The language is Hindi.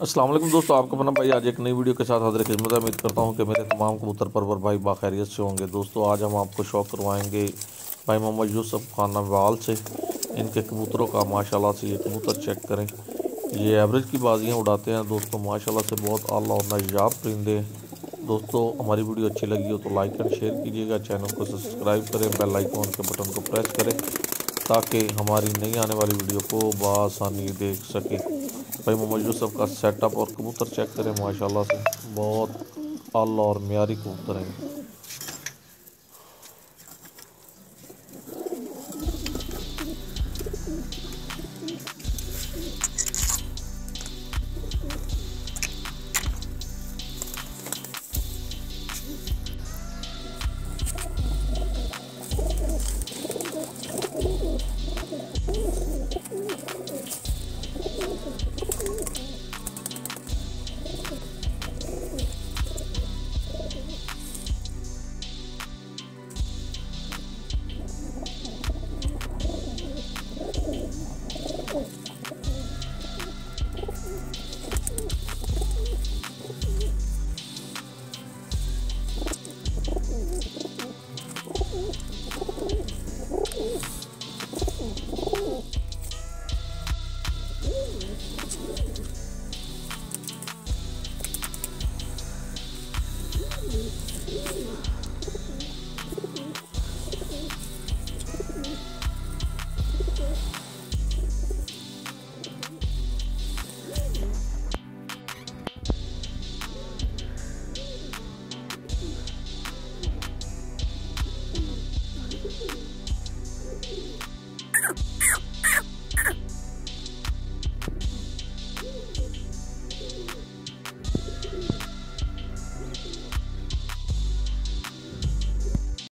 अस्सलाम वालेकुम दोस्तों, आपका अपना भाई आज एक नई वीडियो के साथ हाजिर खिदमत है। उम्मीद करता हूं कि मेरे तमाम कबूतर परवर भाई बाखैरियत से होंगे। दोस्तों आज हम आपको शौक करवाएंगे भाई मोहम्मद यूसुफ खान नवाल से। इनके कबूतरों का माशाल्लाह से ये कबूतर चेक करें, ये एवरेज की बाजियां उड़ाते हैं दोस्तों, माशाल्लाह से बहुत आला और नायाब परिंदे हैं। दोस्तों हमारी वीडियो अच्छी लगी हो तो लाइक एंड शेयर कीजिएगा, चैनल को सब्सक्राइब करें, बेल आइकॉन के बटन को प्रेस करें ताकि हमारी नई आने वाली वीडियो को बआसानी देख सके। भाई मोहम्मद यूसुफ का सेटअप और कबूतर चेक करें, माशाल्लाह से बहुत आला और म्यारी कबूतर हैं।